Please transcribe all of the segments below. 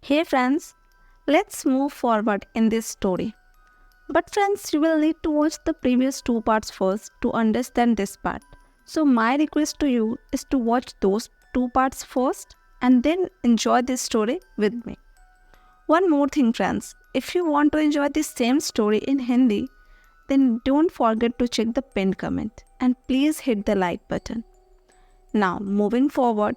Hey friends, let's move forward in this story. But friends, you will need to watch the previous two parts first to understand this part. So my request to you is to watch those two parts first and then enjoy this story with me. One more thing friends, if you want to enjoy this same story in Hindi, then don't forget to check the pinned comment and please hit the like button. Now moving forward,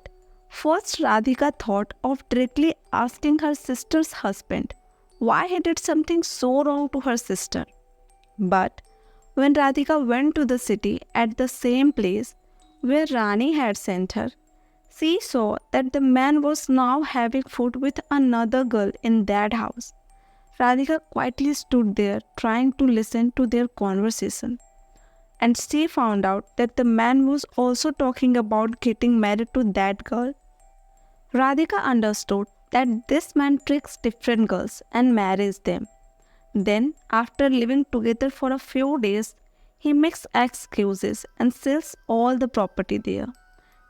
first Radhika thought of directly asking her sister's husband why he did something so wrong to her sister. But when Radhika went to the city at the same place where Rani had sent her, she saw that the man was now having food with another girl in that house. Radhika quietly stood there trying to listen to their conversation. And she found out that the man was also talking about getting married to that girl. Radhika understood that this man tricks different girls and marries them. Then, after living together for a few days, he makes excuses and sells all the property there,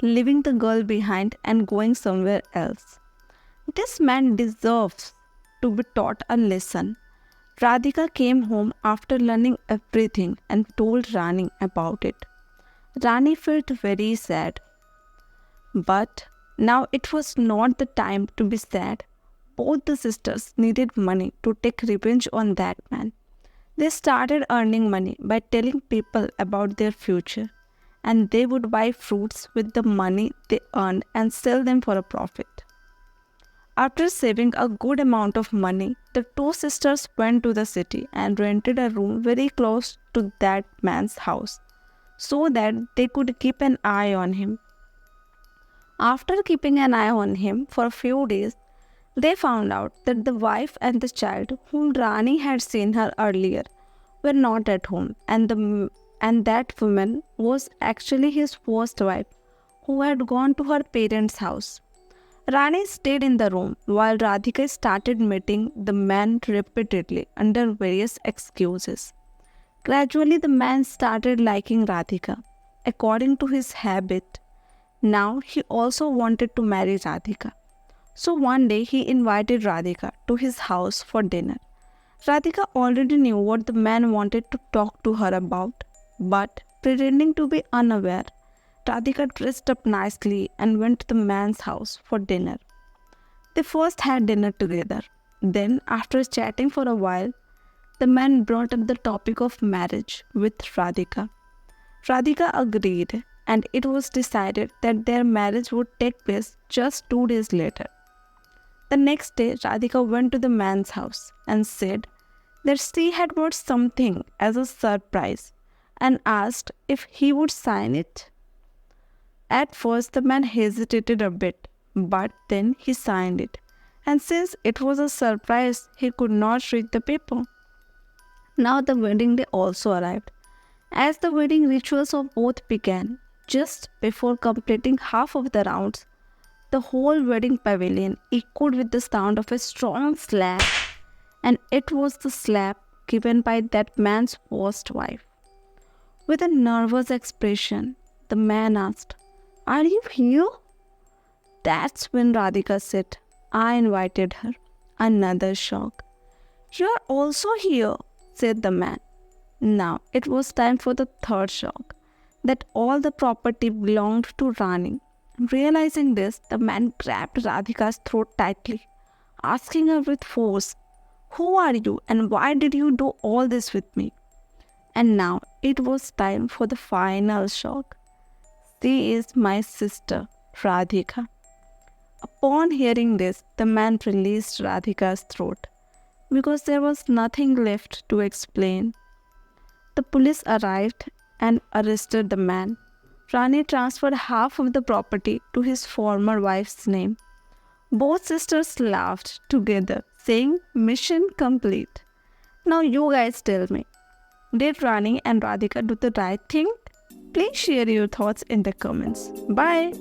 leaving the girl behind and going somewhere else. This man deserves to be taught a lesson. Radhika came home after learning everything and told Rani about it. Rani felt very sad. But now it was not the time to be sad. Both the sisters needed money to take revenge on that man. They started earning money by telling people about their future, and they would buy fruits with the money they earned and sell them for a profit. After saving a good amount of money, the two sisters went to the city and rented a room very close to that man's house so that they could keep an eye on him. After keeping an eye on him for a few days, they found out that the wife and the child whom Rani had seen her earlier were not at home, and that woman was actually his first wife who had gone to her parents' house. Rani stayed in the room while Radhika started meeting the man repeatedly under various excuses. Gradually, the man started liking Radhika. According to his habit, now he also wanted to marry Radhika. So one day he invited Radhika to his house for dinner. Radhika already knew what the man wanted to talk to her about, but pretending to be unaware, Radhika dressed up nicely and went to the man's house for dinner. They first had dinner together. Then, after chatting for a while, the man brought up the topic of marriage with Radhika. Radhika agreed, and it was decided that their marriage would take place just 2 days later. The next day, Radhika went to the man's house and said that she had bought something as a surprise and asked if he would sign it. At first, the man hesitated a bit, but then he signed it. And since it was a surprise, he could not read the paper. Now the wedding day also arrived. As the wedding rituals of both began, just before completing half of the rounds, the whole wedding pavilion echoed with the sound of a strong slap, and it was the slap given by that man's first wife. With a nervous expression, the man asked, "Are you here?" That's when Radhika said, "I invited her." Another shock. "You're also here," said the man. Now it was time for the third shock, that all the property belonged to Rani. Realizing this, the man grabbed Radhika's throat tightly, asking her with force, "Who are you and why did you do all this with me?" And now it was time for the final shock. "She is my sister, Radhika." Upon hearing this, the man released Radhika's throat because there was nothing left to explain. The police arrived and arrested the man. Rani transferred half of the property to his former wife's name. Both sisters laughed together, saying, "Mission complete." Now you guys tell me, did Rani and Radhika do the right thing? Please share your thoughts in the comments. Bye.